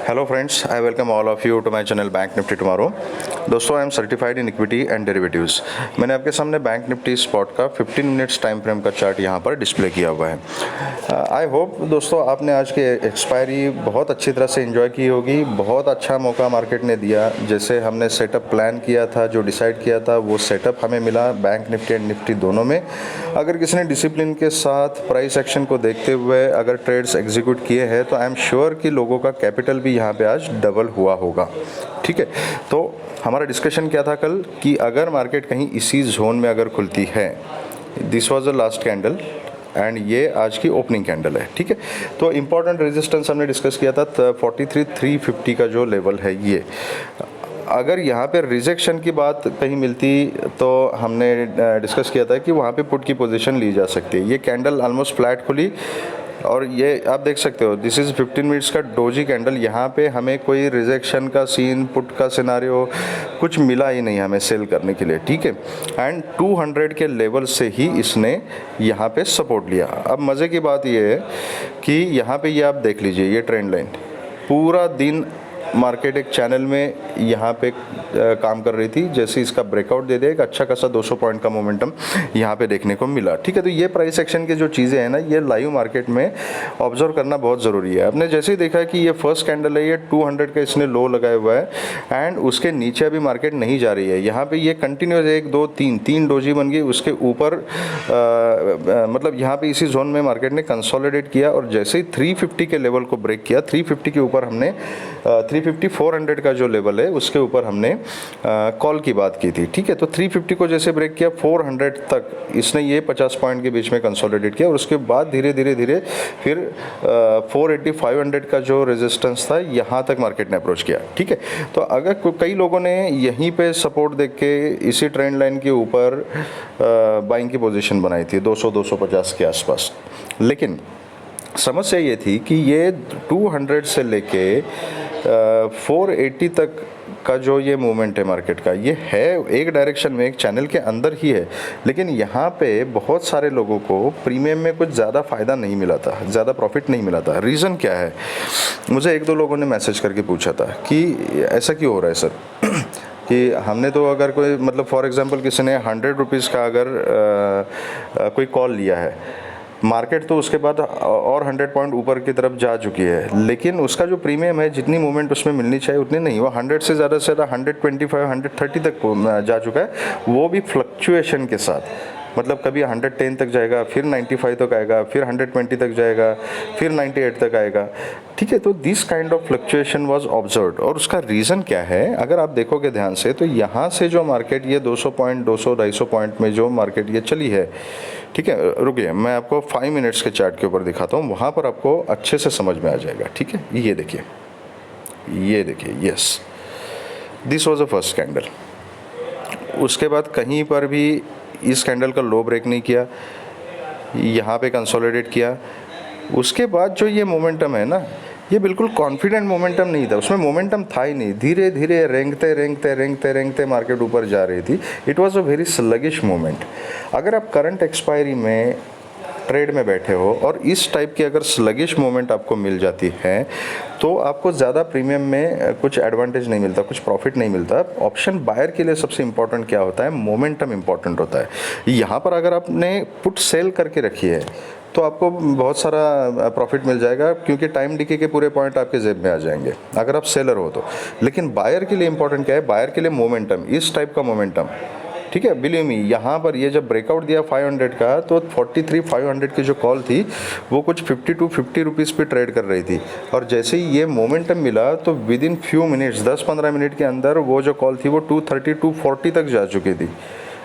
Hello friends, I welcome all of you to my channel bank Nifty tomorrow. दोस्तों, I am certified in equity and derivatives. मैंने आपके सामने bank Nifty spot का 15 minutes time frame का chart यहाँ पर display किया हुआ है। आई होप दोस्तों आपने आज की एक्सपायरी बहुत अच्छी तरह से एंजॉय की होगी। बहुत अच्छा मौका मार्केट ने दिया। जैसे हमने सेटअप प्लान किया था, जो डिसाइड किया था, वो सेटअप हमें मिला बैंक निफ्टी एंड निफ्टी दोनों में। अगर किसी ने डिसिप्लिन के साथ प्राइस एक्शन को देखते हुए अगर ट्रेड्स एग्जीक्यूट किए हैं तो आई एम श्योर कि लोगों का कैपिटल भी यहाँ पे आज डबल हुआ होगा। ठीक है, तो हमारा डिस्कशन क्या था कल कि अगर मार्केट कहीं इसी जोन में अगर खुलती है, this was the last candle and ये आज की ओपनिंग कैंडल है। ठीक है, तो इंपॉर्टेंट रेजिस्टेंस हमने डिस्कस किया था 43,350 का जो लेवल है ये। अगर यहाँ पे रिजेक्शन की बात कहीं मिलती तो हमने डिस्कस किया था कि वहाँ पे पुट की पोजीशन ली जा सकती है। ये कैंडल ऑलमोस्ट फ्लैट खुली और ये आप देख सकते हो, दिस इज़ 15 मिनट्स का डोजी कैंडल। यहाँ पे हमें कोई रिजेक्शन का सीन, पुट का सिनारियो कुछ मिला ही नहीं हमें सेल करने के लिए। ठीक है, एंड 200 के लेवल से ही इसने यहाँ पे सपोर्ट लिया। अब मज़े की बात ये है कि यहाँ पे ये आप देख लीजिए, ये ट्रेंड लाइन पूरा दिन मार्केट एक चैनल में यहाँ पे काम कर रही थी। जैसे इसका ब्रेकआउट दे दिया, एक अच्छा खासा 200 पॉइंट का मोमेंटम यहाँ पे देखने को मिला। ठीक है, तो ये प्राइस एक्शन की जो चीज़ें हैं ना, ये लाइव मार्केट में ऑब्जर्व करना बहुत ज़रूरी है। आपने जैसे ही देखा कि ये फर्स्ट कैंडल है, ये 200 का इसने लो लगाया हुआ है एंड उसके नीचे अभी मार्केट नहीं जा रही है। यहाँ पे ये कंटिन्यूस 1 2 3 डोजी बन गई। उसके ऊपर मतलब यहाँ पे इसी जोन में मार्केट ने कंसोलिडेट किया और जैसे ही 350 के लेवल को ब्रेक किया, 350 के ऊपर हमने 350 400 का जो लेवल है उसके ऊपर हमने कॉल की बात की थी। ठीक है, तो 350 को जैसे ब्रेक किया 400 तक इसने ये 50 पॉइंट के बीच में कंसोलिडेट किया और उसके बाद धीरे धीरे फिर 480 500 का जो रेजिस्टेंस था यहाँ तक मार्केट ने अप्रोच किया। ठीक है, तो अगर कई लोगों ने यहीं पे सपोर्ट देख के इसी ट्रेंड लाइन के ऊपर बाइंग की पोजीशन बनाई थी 200-250 के आसपास, लेकिन समस्या ये थी कि ये 200 से लेके 480 तक का जो ये मूवमेंट है मार्केट का, ये है एक डायरेक्शन में, एक चैनल के अंदर ही है। लेकिन यहाँ पे बहुत सारे लोगों को प्रीमियम में कुछ ज़्यादा फ़ायदा नहीं मिला था, ज़्यादा प्रॉफिट नहीं मिला था। रीज़न क्या है? मुझे 1-2 लोगों ने मैसेज करके पूछा था कि ऐसा क्यों हो रहा है सर कि हमने तो अगर कोई मतलब फॉर एग्ज़ाम्पल किसी ने 100 रुपीज़ का अगर कोई कॉल लिया है, मार्केट तो उसके बाद और 100 पॉइंट ऊपर की तरफ जा चुकी है, लेकिन उसका जो प्रीमियम है, जितनी मूवमेंट उसमें मिलनी चाहिए उतनी नहीं, वो 100 से ज़्यादा 125 130 तक जा चुका है, वो भी फ्लक्चुएशन के साथ। मतलब कभी 110 तक जाएगा, फिर 95 तक आएगा, फिर 120 तक जाएगा, फिर 98 तक आएगा। ठीक है, तो this kind of fluctuation was observed. और उसका रीज़न क्या है अगर आप देखोगे ध्यान से, तो यहाँ से जो मार्केट ये 200 पॉइंट 200-250 पॉइंट में जो मार्केट ये चली है, ठीक है, रुकिए मैं आपको 5 मिनट्स के चार्ट के ऊपर दिखाता हूँ, वहाँ पर आपको अच्छे से समझ में आ जाएगा। ठीक है, ये देखिए, yes, this was the first candle. उसके बाद कहीं पर भी इस कैंडल का लो ब्रेक नहीं किया, यहाँ पे कंसोलिडेट किया। उसके बाद जो ये मोमेंटम है ना, ये बिल्कुल कॉन्फिडेंट मोमेंटम नहीं था, उसमें मोमेंटम था ही नहीं। धीरे धीरे रेंगते मार्केट ऊपर जा रही थी। It was a very sluggish moment. अगर आप करंट एक्सपायरी में ट्रेड में बैठे हो और इस टाइप की अगर स्लगिश मोमेंट आपको मिल जाती है तो आपको ज़्यादा प्रीमियम में कुछ एडवांटेज नहीं मिलता, कुछ प्रॉफिट नहीं मिलता। ऑप्शन बायर के लिए सबसे इंपॉर्टेंट क्या होता है? मोमेंटम इंपॉर्टेंट होता है। यहाँ पर अगर आपने पुट सेल करके रखी है तो आपको बहुत सारा प्रॉफिट मिल जाएगा, क्योंकि टाइम डिके के पूरे पॉइंट आपके जेब में आ जाएंगे अगर आप सेलर हो तो। लेकिन बायर के लिए इंपॉर्टेंट क्या है? बायर के लिए मोमेंटम, इस टाइप का मोमेंटम। ठीक है, बिलीव मी, यहाँ पर ये जब ब्रेकआउट दिया 500 का, तो 43,500 की जो कॉल थी वो कुछ 50 रुपीज़ पे ट्रेड कर रही थी। और जैसे ही ये मोमेंटम मिला तो with in few minutes, 10-15 minute के अंदर वो जो कॉल थी वो 230 240 तक जा चुकी थी।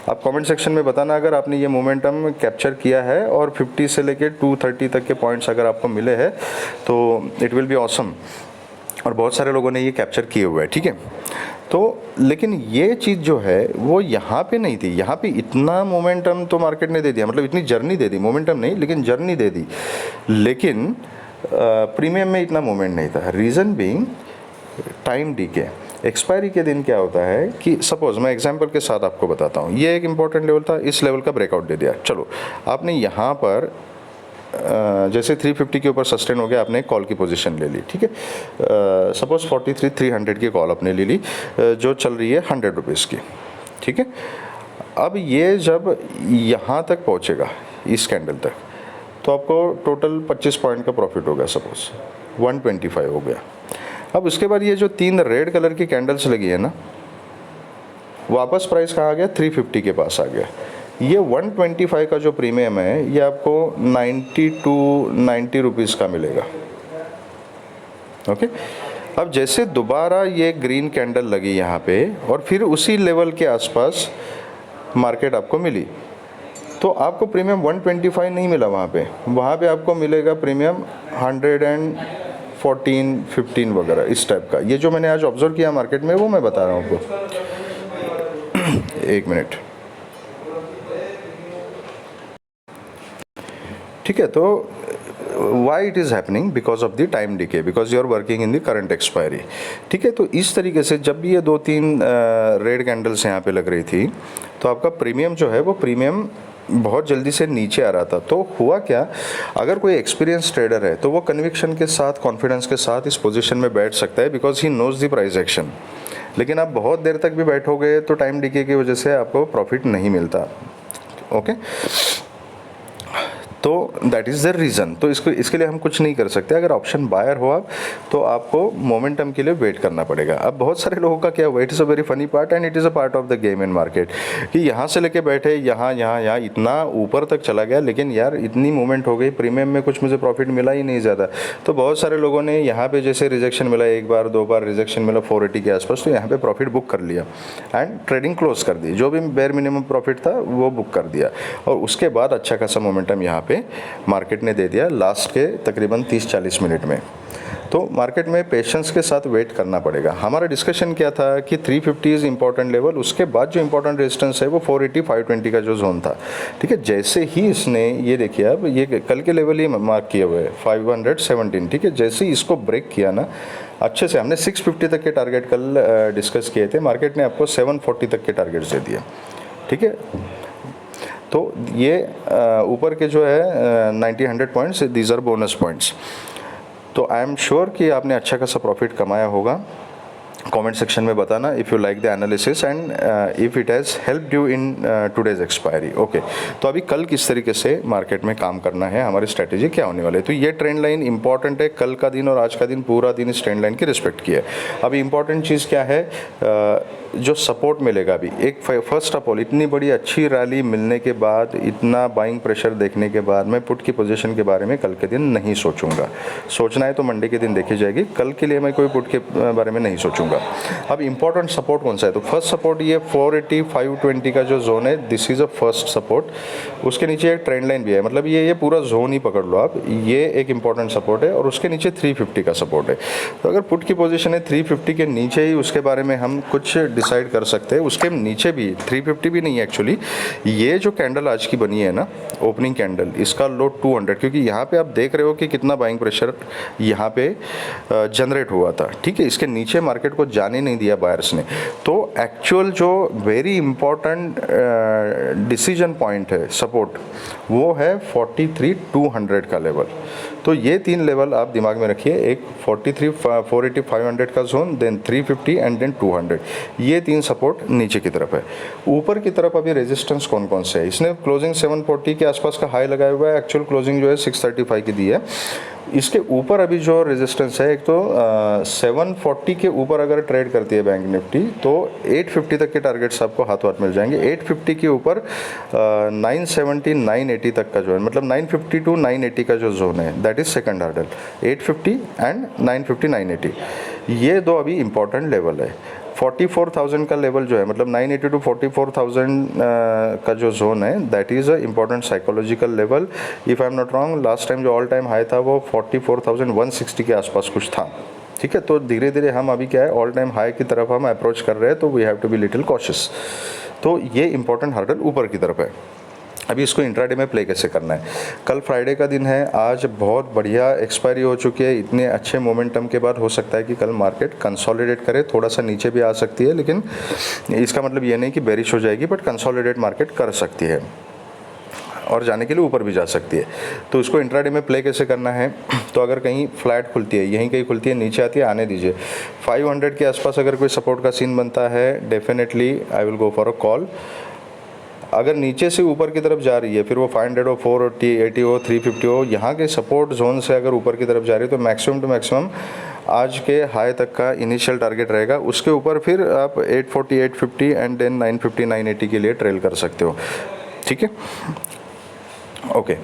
आप कमेंट सेक्शन में बताना अगर आपने ये मोमेंटम कैप्चर किया है और 50 से लेके 230 तक के पॉइंट्स अगर आपको मिले हैं तो इट विल बी ऑसम। और बहुत सारे लोगों ने ये कैप्चर किए हुए हैं। ठीक है, तो लेकिन ये चीज़ जो है वो यहाँ पे नहीं थी। यहाँ पे इतना मोमेंटम तो मार्केट ने दे दिया, मतलब इतनी जर्नी दे दी, मोमेंटम नहीं लेकिन जर्नी दे दी, लेकिन प्रीमियम में इतना मोमेंट नहीं था। Reason being time DK. Expiry के दिन क्या होता है कि सपोज मैं एग्जांपल के साथ आपको बताता हूँ, ये एक इंपॉर्टेंट लेवल था, इस लेवल का ब्रेकआउट दे दिया। चलो, आपने यहाँ पर जैसे 350 के ऊपर सस्टेन हो गया, आपने एक कॉल की पोजीशन ले ली, ठीक है। सपोज 43,300 की कॉल आपने ले ली, जो चल रही है 100 रुपीज़ की, ठीक है। अब ये जब यहाँ तक पहुँचेगा इस कैंडल तक, तो आपको टोटल 25 पॉइंट का प्रॉफिट होगा, सपोज 125 हो गया। अब उसके बाद ये जो 3 रेड कलर की कैंडल्स लगी है ना, वापस प्राइस कहाँ आ गया, 350 के पास आ गया। ये 125 का जो प्रीमियम है ये आपको 90 रुपीज़ का मिलेगा, ओके। अब जैसे दोबारा ये ग्रीन कैंडल लगी यहाँ पे और फिर उसी लेवल के आसपास मार्केट आपको मिली, तो आपको प्रीमियम 125 नहीं मिला वहाँ पे आपको मिलेगा प्रीमियम 114, 15 वगैरह इस टाइप का। ये जो मैंने आज ऑब्जर्व किया मार्केट में वो मैं बता रहा हूँ आपको। एक मिनट, ठीक है। तो why it is happening, because of the time decay, because you are working in the current expiry, ठीक है। तो इस तरीके से जब भी ये 2-3 रेड कैंडल्स यहाँ पे लग रही थी, तो आपका प्रीमियम जो है वो प्रीमियम बहुत जल्दी से नीचे आ रहा था। तो हुआ क्या, अगर कोई एक्सपीरियंस ट्रेडर है तो वो कन्विक्शन के साथ, कॉन्फिडेंस के साथ इस पोजीशन में बैठ सकता है, because he knows the price action. लेकिन आप बहुत देर तक भी बैठोगे तो टाइम डिके की वजह से आपको प्रॉफिट नहीं मिलता, ओके। तो दैट इज़ द रीज़न। तो इसके लिए हम कुछ नहीं कर सकते। अगर ऑप्शन बायर हो आप, तो आपको मोमेंटम के लिए वेट करना पड़ेगा। अब बहुत सारे लोगों का क्या हुआ, it is a very funny part and it is a part of the game in market, कि यहाँ से लेके बैठे यहाँ इतना ऊपर तक चला गया, लेकिन यार इतनी मूवमेंट हो गई, प्रीमियम में कुछ मुझे प्रॉफिट मिला ही नहीं ज़्यादा। तो बहुत सारे लोगों ने यहाँ पे जैसे रिजेक्शन मिला, 1 बार 2 बार रिजेक्शन मिला 480 के आसपास, तो यहाँ पे प्रॉफिट बुक कर लिया एंड ट्रेडिंग क्लोज कर दी। जो भी बेयर मिनिमम प्रॉफिट था वो बुक कर दिया, और उसके बाद अच्छा खासा मोमेंटम यहाँ पे मार्केट ने दे दिया लास्ट के तकरीबन 30-40 मिनट में। तो मार्केट में पेशेंस के साथ वेट करना पड़ेगा। हमारा डिस्कशन क्या था कि 350 इज़ इंपॉर्टेंट लेवल, उसके बाद जो इंपॉर्टेंट रेजिस्टेंस है वो 480, 520 का जो जोन था, ठीक है। जैसे ही इसने ये देखिए, अब ये कल के लेवल ही मार्क किए हुए है 517, ठीक है। जैसे ही इसको ब्रेक किया ना अच्छे से, हमने 650 तक के टारगेट कल डिस्कस किए थे, मार्केट ने आपको 740 तक के टारगेट्स दे दिए, ठीक है। तो ये ऊपर के जो है 90-100 points, these are bonus points. तो आई एम श्योर कि आपने अच्छा खासा प्रॉफिट कमाया होगा। कमेंट सेक्शन में बताना if you like the analysis and if it has helped you in today's expiry, okay. तो अभी कल किस तरीके से मार्केट में काम करना है, हमारी स्ट्रैटेजी क्या होने वाली है। तो ये ट्रेंड लाइन इंपॉर्टेंट है, कल का दिन और आज का दिन पूरा दिन इस ट्रेंड लाइन की रिस्पेक्ट किया है। अभी इंपॉर्टेंट चीज़ क्या है, जो सपोर्ट मिलेगा अभी, एक फर्स्ट ऑफ ऑल इतनी बड़ी अच्छी रैली मिलने के बाद, इतना बाइंग प्रेशर देखने के बाद, मैं पुट की पोजीशन के बारे में कल के दिन नहीं सोचूंगा। सोचना है तो मंडे के दिन देखी जाएगी, कल के लिए मैं कोई पुट के बारे में नहीं सोचूंगा। अब इंपॉर्टेंट सपोर्ट कौन सा है, तो फर्स्ट सपोर्ट ये 480, 520 का जो जोन है, this is a first support. उसके नीचे एक ट्रेंड लाइन भी है, मतलब ये पूरा जोन ही पकड़ लो आप, ये एक इंपॉर्टेंट सपोर्ट है। और उसके नीचे 350 का सपोर्ट है। तो अगर पुट की पोजीशन है 350 के नीचे ही, उसके बारे में हम कुछ डिसाइड कर सकते हैं। उसके नीचे भी 350 भी नहीं है एक्चुअली, ये जो कैंडल आज की बनी है ना, ओपनिंग कैंडल, इसका लो 200, क्योंकि यहाँ पे आप देख रहे हो कि कितना बाइंग प्रेशर यहाँ पे जनरेट हुआ था, ठीक है। इसके नीचे मार्केट को जाने नहीं दिया बायर्स ने। तो एक्चुअल जो वेरी इंपॉर्टेंट डिसीजन पॉइंट है सपोर्ट, वो है 43,200 का लेवल। तो ये 3 लेवल आप दिमाग में रखिए, एक 43, 480, 500 का जोन, देन 350 एंड देन 200। ये 3 सपोर्ट नीचे की तरफ है। ऊपर की तरफ अभी रेजिस्टेंस कौन कौन से है, इसने क्लोजिंग 740 के आसपास का हाई लगाया हुआ है, एक्चुअल क्लोजिंग जो है 635 की दी है। इसके ऊपर अभी जो रेजिस्टेंस है, एक तो 740 के ऊपर अगर ट्रेड करती है बैंक निफ्टी, तो 850 तक के टारगेट्स आपको हाथों हाथ मिल जाएंगे। 850 के ऊपर 970, 980 तक का जो है, मतलब 950 टू 980 का जो जोन है, that is second hurdle, 850 and 950, 980, ये 2 अभी इंपॉर्टेंट लेवल है। 44,000 का लेवल जो है, मतलब 980 टू 44,000 का जो जोन है, that is a important psychological level. If I am not wrong, last time जो ऑल टाइम हाई था वो 44,160 के आसपास कुछ था, ठीक है। तो धीरे धीरे हम अभी क्या है, ऑल टाइम हाई की तरफ हम अप्रोच कर रहे हैं, तो we have to be little cautious. तो ये इंपॉर्टेंट हर्डल ऊपर की तरफ है। अभी इसको इंट्राडे में प्ले कैसे करना है, कल फ्राइडे का दिन है, आज बहुत बढ़िया एक्सपायरी हो चुकी है, इतने अच्छे मोमेंटम के बाद हो सकता है कि कल मार्केट कंसोलिडेट करे, थोड़ा सा नीचे भी आ सकती है, लेकिन इसका मतलब ये नहीं कि बेरिश हो जाएगी, बट कंसोलिडेट मार्केट कर सकती है। और जाने के लिए ऊपर भी जा सकती है। तो इसको इंट्राडे में प्ले कैसे करना है, तो अगर कहीं फ्लैट खुलती है, यहीं कहीं खुलती है, नीचे आती है, आने दीजिए। 500 के आसपास अगर कोई सपोर्ट का सीन बनता है, definitely I will go for a call. अगर नीचे से ऊपर की तरफ जा रही है, फिर वो 500 हो, 480, 80 हो, 350 हो, यहाँ के सपोर्ट जोन से अगर ऊपर की तरफ जा रही है तो मैक्सिमम टू मैक्सिमम आज के हाई तक का इनिशियल टारगेट रहेगा। उसके ऊपर फिर आप 840, 850 एंड देन 950, 980 के लिए ट्रेल कर सकते हो। ठीक है, ओके।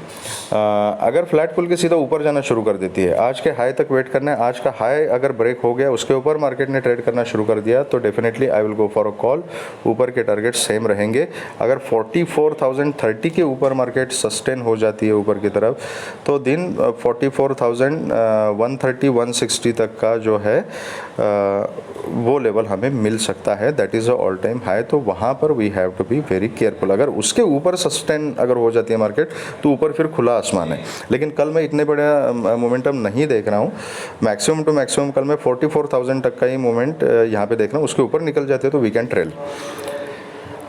अगर फ्लैट खुल के सीधा ऊपर जाना शुरू कर देती है, आज के हाई तक वेट करना है। आज का हाई अगर ब्रेक हो गया, उसके ऊपर मार्केट ने ट्रेड करना शुरू कर दिया, तो definitely I will go for a call. ऊपर के टारगेट सेम रहेंगे। अगर 44,030 के ऊपर मार्केट सस्टेन हो जाती है ऊपर की तरफ, तो दिन 44,130, 160 तक का जो है वो लेवल हमें मिल सकता है। That is a all time high. तो वहाँ पर we have to be very careful. अगर उसके ऊपर सस्टेन अगर हो जाती है मार्केट, तो ऊपर फिर खुला आसमान है। लेकिन कल मैं इतने बड़ा मोमेंटम नहीं देख रहा हूँ। मैक्सिमम टू मैक्सिमम कल मैं 44,000 तक का ही मोमेंट यहाँ पे देख रहा हूँ। उसके ऊपर निकल जाती है तो वी कैन ट्रेल।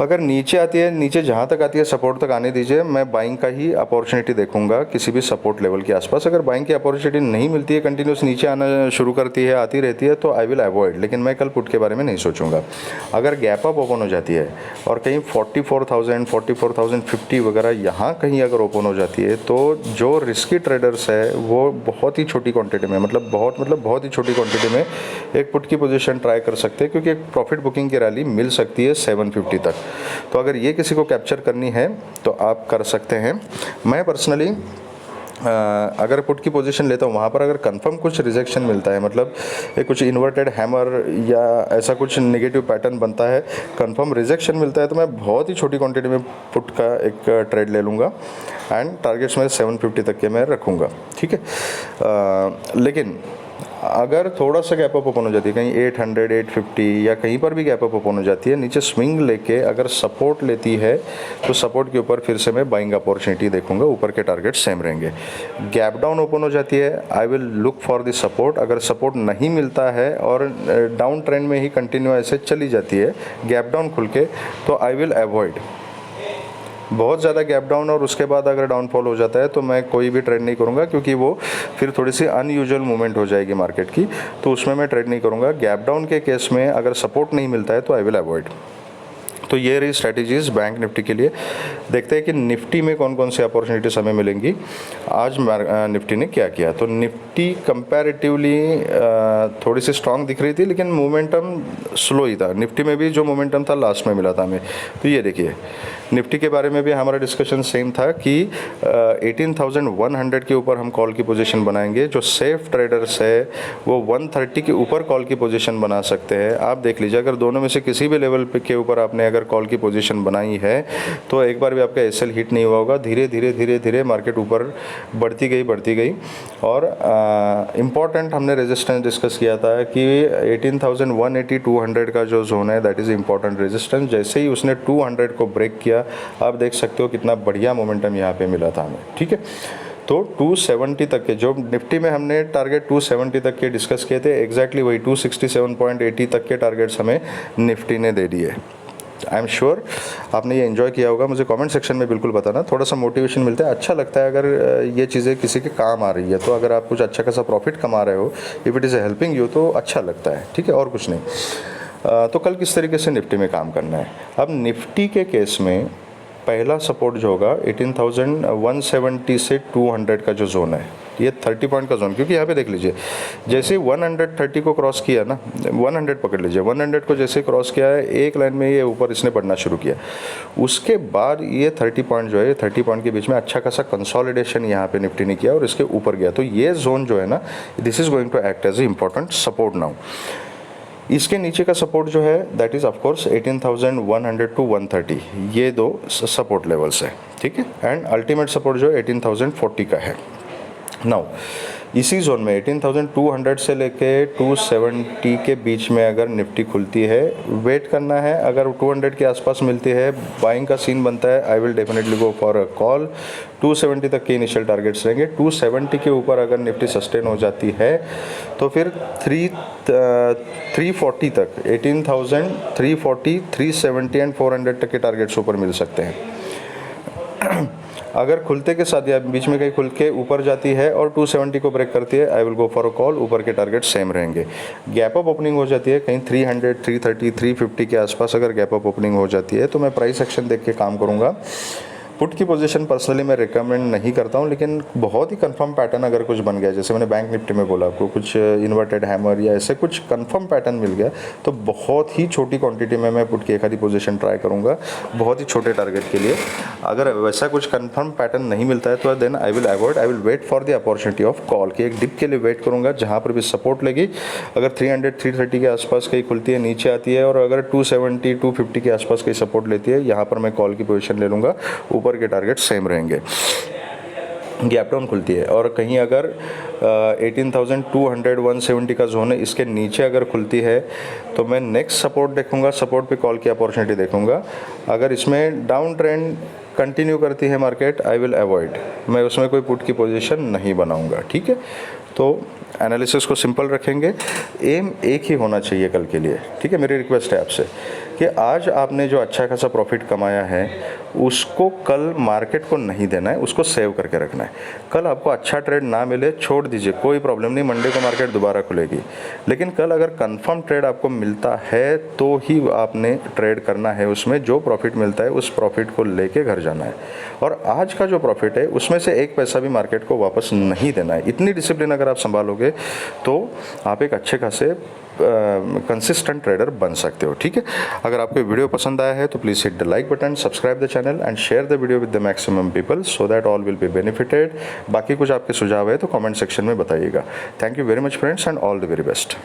अगर नीचे आती है, नीचे जहाँ तक आती है सपोर्ट तक आने दीजिए। मैं बाइंग का ही अपॉर्चुनिटी देखूंगा किसी भी सपोर्ट लेवल के आसपास। अगर बाइंग की अपॉर्चुनिटी नहीं मिलती है, कंटिन्यूस नीचे आना शुरू करती है, आती रहती है, तो आई विल अवॉइड। लेकिन मैं कल पुट के बारे में नहीं सोचूंगा। अगर गैप अप ओपन हो जाती है और कहीं 44,000, 44,050 वगैरह यहाँ कहीं अगर ओपन हो जाती है, तो जो रिस्की ट्रेडर्स है वो बहुत ही छोटी क्वान्टिटी में, मतलब बहुत ही छोटी क्वान्टिटी में एक पुट की पोजीशन ट्राई कर सकते हैं, क्योंकि एक प्रॉफिट बुकिंग की रैली मिल सकती है 750 तक। तो अगर ये किसी को कैप्चर करनी है तो आप कर सकते हैं। मैं पर्सनली अगर पुट की पोजीशन लेता हूँ, वहाँ पर अगर कंफर्म कुछ रिजेक्शन मिलता है, मतलब एक कुछ इन्वर्टेड हैमर या ऐसा कुछ नेगेटिव पैटर्न बनता है, कंफर्म रिजेक्शन मिलता है, तो मैं बहुत ही छोटी क्वांटिटी में पुट का एक ट्रेड ले लूँगा एंड टारगेट्स में 750 तक के मैं रखूँगा। ठीक है, लेकिन अगर थोड़ा सा गैप अप ओपन हो जाती है, कहीं 800, 850 या कहीं पर भी गैप अप ओपन हो जाती है, नीचे स्विंग लेके अगर सपोर्ट लेती है, तो सपोर्ट के ऊपर फिर से मैं बाइंग अपॉर्चुनिटी देखूंगा। ऊपर के टारगेट सेम रहेंगे। गैप डाउन ओपन हो जाती है, I will look for the support. अगर सपोर्ट नहीं मिलता है और डाउन ट्रेंड में ही कंटिन्यू ऐसे चली जाती है गैप डाउन खुल के, तो आई विल अवॉइड। बहुत ज़्यादा गैप डाउन और उसके बाद अगर डाउनफॉल हो जाता है, तो मैं कोई भी ट्रेड नहीं करूंगा, क्योंकि वो फिर थोड़ी सी अनयूजुअल मूवमेंट हो जाएगी मार्केट की, तो उसमें मैं ट्रेड नहीं करूंगा। गैप डाउन के केस में अगर सपोर्ट नहीं मिलता है तो आई विल अवॉइड। तो ये रही स्ट्रैटेजीज बैंक निफ्टी के लिए। देखते हैं कि निफ्टी में कौन कौन सी अपॉर्चुनिटीज हमें मिलेंगी। आज निफ्टी ने क्या किया, तो निफ्टी कंपैरेटिवली थोड़ी सी स्ट्रांग दिख रही थी, लेकिन मोमेंटम स्लो ही था। निफ्टी में भी जो मोमेंटम था लास्ट में मिला था हमें। तो ये देखिए, निफ्टी के बारे में भी हमारा डिस्कशन सेम था कि 18,100 के ऊपर हम कॉल की पोजीशन बनाएंगे। जो सेफ ट्रेडर्स है वो 130 के ऊपर कॉल की पोजीशन बना सकते हैं। आप देख लीजिए, अगर दोनों में से किसी भी लेवल पे के ऊपर आपने अगर कॉल की पोजीशन बनाई है, तो एक बार भी आपका एसएल हिट नहीं हुआ होगा। धीरे धीरे मार्केट ऊपर बढ़ती गई। और इम्पॉर्टेंट हमने रेजिस्टेंस डिस्कस किया था कि 18,180, 200 का जो जोन है, दैट इज़ इम्पॉर्टेंट रेजिस्टेंस। जैसे ही उसने 200 को ब्रेक किया, आप देख सकते हो कितना बढ़िया मोमेंटम यहाँ पे मिला था हमें। ठीक है, तो 270 तक के जो निफ्टी में हमने टारगेट 270 तक के डिस्कस किए थे, एग्जैक्टली वही 267.80 तक के टारगेट्स हमें निफ्टी ने दे दिए। आई एम श्योर आपने ये एंजॉय किया होगा। मुझे कमेंट सेक्शन में बिल्कुल बताना, थोड़ा सा मोटिवेशन मिलता है, अच्छा लगता है अगर ये चीज़ें किसी के काम आ रही है। तो अगर आप कुछ अच्छा खासा प्रॉफिट कमा रहे हो, if it is helping you, तो अच्छा लगता है। ठीक है, और कुछ नहीं। तो कल किस तरीके से निफ्टी में काम करना है। अब निफ्टी के केस में पहला सपोर्ट जो होगा 18,170 से 200 का जो जोन है, ये 30 पॉइंट का जोन, क्योंकि यहाँ पे देख लीजिए जैसे 130 को क्रॉस किया ना, 100 पकड़ लीजिए, 100 को जैसे क्रॉस किया है, एक लाइन में ये ऊपर इसने बढ़ना शुरू किया। उसके बाद ये 30 पॉइंट जो है, 30 पॉइंट के बीच में अच्छा खासा कंसोलिडेशन यहाँ पे निफ्टी ने किया और इसके ऊपर गया। तो ये जोन जो है ना, this is going to act as a important support now. इसके नीचे का सपोर्ट जो है, that is of course 18,100 to 130, ये दो सपोर्ट लेवल्स है। ठीक है, एंड अल्टीमेट सपोर्ट जो 18,040 का है। नाउ इसी जोन में 18,200 से लेके 270 के बीच में अगर निफ्टी खुलती है, वेट करना है। अगर 200 के आसपास मिलती है, बाइंग का सीन बनता है, I will definitely go for a call. 270 तक के इनिशियल टारगेट्स रहेंगे। 270 के ऊपर अगर निफ्टी सस्टेन हो जाती है, तो फिर 340 तक, 18,340, 370 एंड 400 तक के टारगेट्स ऊपर मिल सकते हैं। अगर खुलते के साथ या बीच में कहीं खुल के ऊपर जाती है और 270 को ब्रेक करती है, I will go for a call, ऊपर के टारगेट सेम रहेंगे। गैप अप ओपनिंग हो जाती है कहीं 300, 330, 350 के आसपास अगर गैप अप ओपनिंग हो जाती है तो मैं प्राइस एक्शन देख के काम करूँगा। पुट की पोजीशन पर्सनली मैं रिकमेंड नहीं करता हूं, लेकिन बहुत ही कंफर्म पैटर्न अगर कुछ बन गया, जैसे मैंने बैंक निफ्टी में बोला आपको, कुछ इन्वर्टेड हैमर या ऐसे कुछ कंफर्म पैटर्न मिल गया, तो बहुत ही छोटी क्वांटिटी में मैं पुट की एक आधी पोजीशन ट्राई करूंगा, बहुत ही छोटे टारगेट के लिए। अगर वैसा कुछ कंफर्म पैटर्न नहीं मिलता है तो then I will avoid, I will wait for the opportunity of call, कि एक डिप के लिए वेट करूँगा जहाँ पर भी सपोर्ट लगी। अगर 300, 330 के आसपास कहीं खुलती है, नीचे आती है, और अगर 270, 250 के आसपास कहीं सपोर्ट लेती है, यहाँ पर मैं कॉल की पोजीशन ले लूँगा, ऊपर के टारगेट सेम रहेंगे। गैप डाउन खुलती है और कहीं अगर 18,200, 170 का जोन है, इसके नीचे अगर खुलती है तो मैं नेक्स्ट सपोर्ट देखूंगा, सपोर्ट पे कॉल की अपॉर्चुनिटी देखूंगा। अगर इसमें डाउन ट्रेंड कंटिन्यू करती है मार्केट, आई विल अवॉइड, मैं उसमें कोई पुट की पोजीशन नहीं बनाऊंगा। ठीक है, तो एनालिसिस को सिंपल रखेंगे, एम एक ही होना चाहिए कल के लिए। ठीक है, मेरी रिक्वेस्ट है आपसे कि आज आपने जो अच्छा खासा प्रॉफिट कमाया है उसको कल मार्केट को नहीं देना है, उसको सेव करके रखना है। कल आपको अच्छा ट्रेड ना मिले, छोड़ दीजिए, कोई प्रॉब्लम नहीं, मंडे को मार्केट दोबारा खुलेगी। लेकिन कल अगर कंफर्म ट्रेड आपको मिलता है तो ही आपने ट्रेड करना है, उसमें जो प्रॉफिट मिलता है उस प्रॉफिट को लेके घर जाना है। और आज का जो प्रॉफिट है उसमें से एक पैसा भी मार्केट को वापस नहीं देना है। इतनी डिसिप्लिन अगर आप संभालोगे तो आप एक अच्छे खासे कंसिस्टेंट ट्रेडर बन सकते हो। ठीक है, अगर आपको वीडियो पसंद आया है तो please hit the like button, subscribe the channel and share the video with the maximum people so that all will be benefited. बाकी कुछ आपके सुझाव है तो कमेंट सेक्शन में बताइएगा। Thank you very much friends and all the very best.